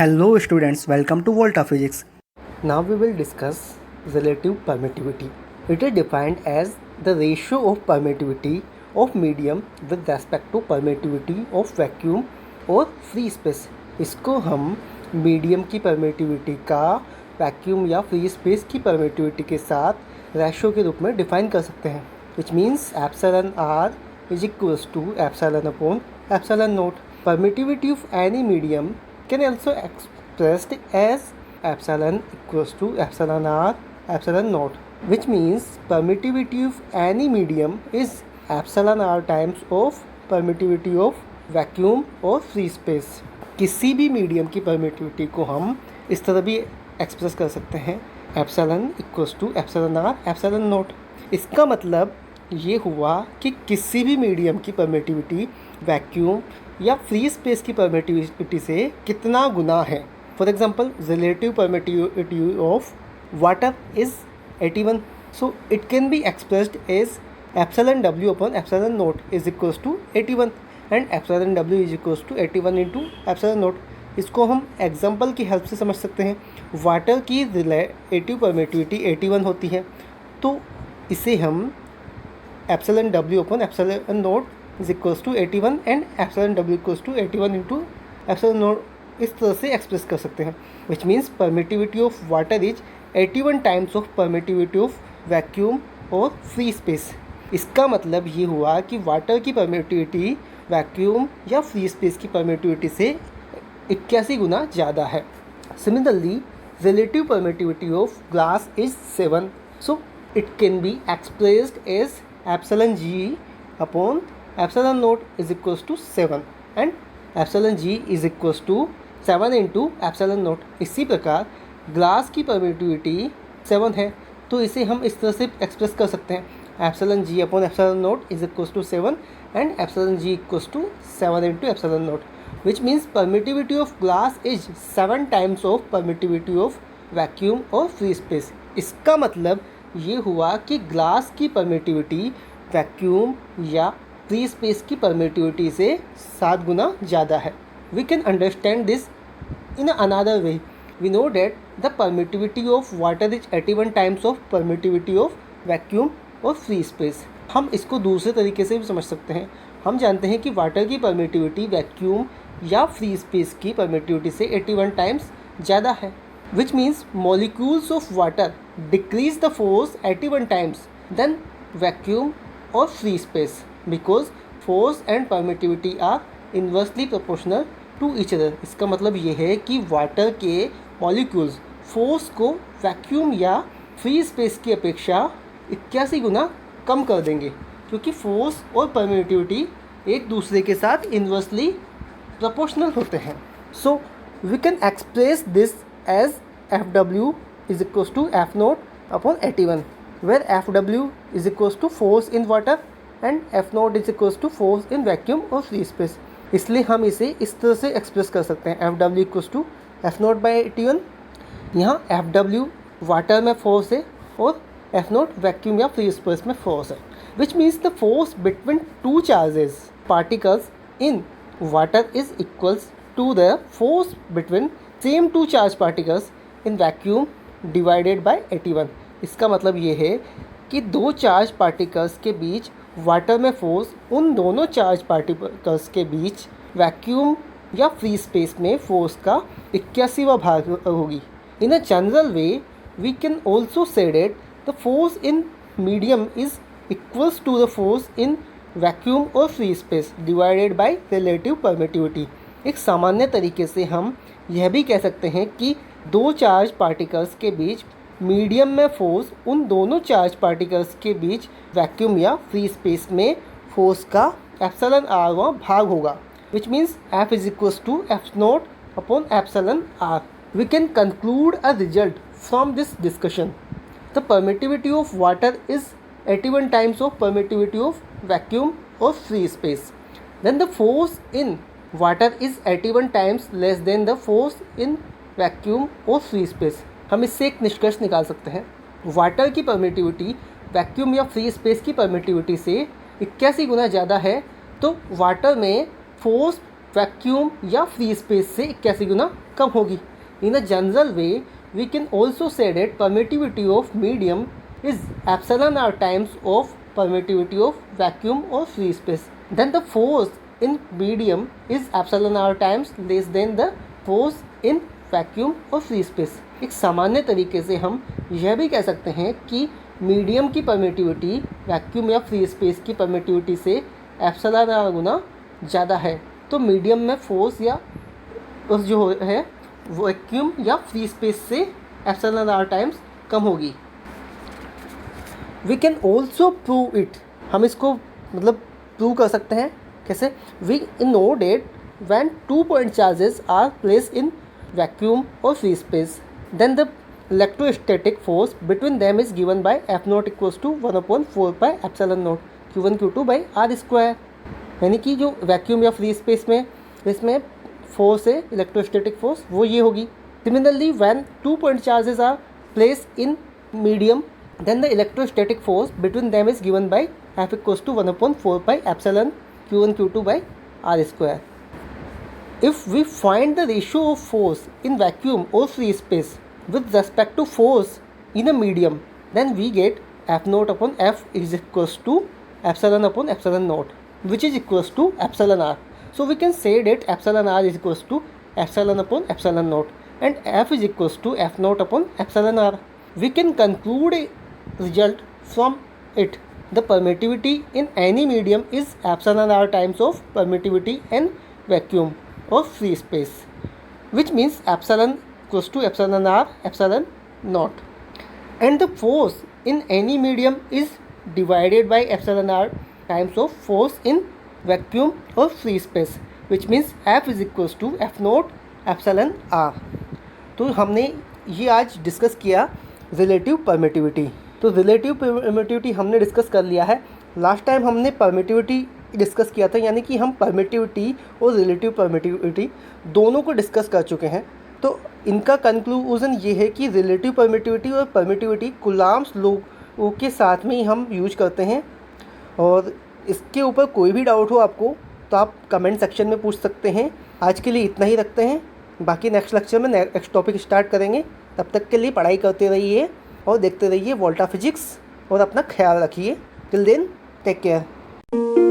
Hello students, welcome to Volta Physics. Now we will discuss relative permittivity. It is defined as the ratio of permittivity of medium with respect to permittivity of vacuum और free space. इसको हम medium की permittivity का vacuum या free space की permittivity के साथ ratio के रूप में डिफाइन कर सकते हैं, which means epsilon r is equals to epsilon upon epsilon naught. Permittivity of any medium can also expressed as epsilon equals to epsilon r epsilon naught, which means permittivity of any medium is epsilon r times of permittivity of vacuum और free space. किसी भी medium की permittivity को हम इस तरह भी express कर सकते हैं, epsilon equals to epsilon r epsilon naught. इसका मतलब ये हुआ कि किसी भी मीडियम की परमिटिविटी वैक्यूम या फ्री स्पेस की परमिटिविटी से कितना गुना है. For example, relative permittivity of water is 81, so it can be expressed as epsilon डब्ल्यू upon epsilon naught is equals to 81 and epsilon डब्ल्यू is equals to 81 into epsilon naught. इसको हम example की हेल्प से समझ सकते हैं. वाटर की रिलेटिव परमिटिविटी 81 होती है, तो इसे हम एप्सिलॉन डब्ल्यू upon epsilon naught is equals to 81 and epsilon डब्ल्यू equals to 81 into epsilon naught इस तरह से एक्सप्रेस कर सकते हैं, which means permittivity of water is 81 times of permittivity of vacuum और फ्री स्पेस. इसका मतलब ये हुआ कि वाटर की परमिटिविटी वैक्यूम या फ्री स्पेस की परमिटिविटी से 81 गुना ज़्यादा है. Similarly, relative permittivity of glass is 7, so it can be expressed as epsilon g upon epsilon naught is equals to 7 and epsilon g is equals to 7 into epsilon naught. इसी प्रकार glass की permittivity 7 है, तो इसे हम इस तरह से एक्सप्रेस कर सकते हैं, epsilon g upon epsilon naught is equals to 7 and epsilon g equals to 7 into epsilon naught, which means permittivity of glass is 7 times of permittivity of vacuum और फ्री स्पेस. इसका मतलब ये हुआ कि ग्लास की परमिटिविटी वैक्यूम या free space की permittivity से 7 गुना ज़्यादा है. We can understand this in another way. We know that the permittivity of water is 81 times of permittivity of vacuum और फ्री स्पेस. हम इसको दूसरे तरीके से भी समझ सकते हैं. हम जानते हैं कि वाटर की परमिटिविटी वैक्यूम या फ्री स्पेस की परमिटिविटी से 81 टाइम्स ज़्यादा है, which means molecules of water decrease the force 81 times than vacuum or free space because force and permittivity are inversely proportional to each other. इसका मतलब ये है कि वाटर के मॉलिक्यूल्स फोर्स को वैक्यूम या फ्री स्पेस की अपेक्षा 81 गुना कम कर देंगे, क्योंकि फोर्स और परमिटिविटी एक दूसरे के साथ इन्वर्सली प्रोपोर्शनल होते हैं. So we can express this as Fw is equals to F naught upon 81, where Fw is equals to force in water and F naught is equals to force in vacuum और free space. इसलिए हम इसे इस तरह से express कर सकते हैं, Fw equals to F naught by 81. यहाँ Fw वाटर में फोर्स है और F naught वैक्यूम या फ्री स्पेस में फोर्स है, which means the force between two charges particles in water is equals to the force between same two charge particles in vacuum divided by 81. इसका मतलब ये है कि दो चार्ज पार्टिकल्स के बीच वाटर में फोर्स उन दोनों चार्ज पार्टिकल्स के बीच वैक्यूम या फ्री स्पेस में फोर्स का 81वां भाग होगी. In a general way we can also say that the force in medium is equals to the force in vacuum और free space divided by relative permittivity. एक सामान्य तरीके से हम यह भी कह सकते हैं कि दो चार्ज पार्टिकल्स के बीच मीडियम में फोर्स उन दोनों चार्ज पार्टिकल्स के बीच वैक्यूम या फ्री स्पेस में फोर्स का एप्सिलॉन आरवां भाग होगा, which means F is equals to F not upon epsilon r. We can conclude a result from this discussion. The permittivity of water is 81 times of permittivity of vacuum और free space. Then the force in water is 81 times less than the force in vacuum और free space. हम इससे एक निष्कर्ष निकाल सकते हैं, water की परमिटिविटी वैक्यूम या फ्री स्पेस की परमिटिविटी से 81 गुना ज़्यादा है, तो वाटर में फोर्स वैक्यूम या फ्री स्पेस से 81 गुना कम होगी। In a general way we can also say that permittivity of medium is epsilon r times of permittivity of vacuum और free space. Then the force in medium is epsilon r times less than the force in vacuum और free space. एक सामान्य तरीके से हम यह भी कह सकते हैं कि मीडियम की परमिटिविटी वैक्यूम या फ्री स्पेस की परमिटिविटी से एप्सिलॉन आर गुना ज़्यादा है। तो मीडियम में फोर्स या उस जो है वैक्यूम या फ्री स्पेस से एप्सिलॉन आर टाइम्स कम होगी। We can also prove it, हम इसको मतलब प्रूव कर सकते हैं। कैसे? We know that when 2 point charges are placed in vacuum और free space, then the electrostatic force between them is given by F naught equals to 1/4 pi epsilon naught Q1 Q2 by R square। यानी कि जो vacuum या free space में इसमें force है electrostatic force वो ये होगी। Similarly when 2 point charges are placed in medium then the electrostatic force between them is given by F equals to 1/4 pi epsilon Q1 Q2 by R square। If we find the ratio of force in vacuum or free space with respect to force in a medium, then we get F naught upon F is equals to epsilon upon epsilon naught, which is equals to epsilon r. So we can say that epsilon r is equals to epsilon upon epsilon naught and F is equals to F naught upon epsilon r. We can conclude a result from it. The permittivity in any medium is epsilon r times of permittivity in vacuum or free space, which means epsilon equals to epsilon r epsilon naught, and the force in any medium is divided by epsilon r times of force in vacuum or free space, which means F is equals to F naught epsilon r। तो हमने ये आज discuss किया relative permittivity. तो relative permittivity हमने discuss कर लिया है। लास्ट टाइम हमने परमिटिविटी डिस्कस किया था, यानी कि हम परमिटिविटी और रिलेटिव परमिटिविटी दोनों को डिस्कस कर चुके हैं। तो इनका कंक्लूजन ये है कि रिलेटिव परमिटिविटी और परमिटिविटी कूलम्ब्स लॉ के साथ में ही हम यूज करते हैं। और इसके ऊपर कोई भी डाउट हो आपको तो आप कमेंट सेक्शन में पूछ सकते हैं। आज के लिए इतना ही रखते हैं, बाकी नेक्स्ट लेक्चर में नेक्स्ट टॉपिक स्टार्ट करेंगे। तब तक के लिए पढ़ाई करते रहिए और देखते रहिए वोल्टा फिजिक्स और अपना ख्याल रखिए। Till then take care.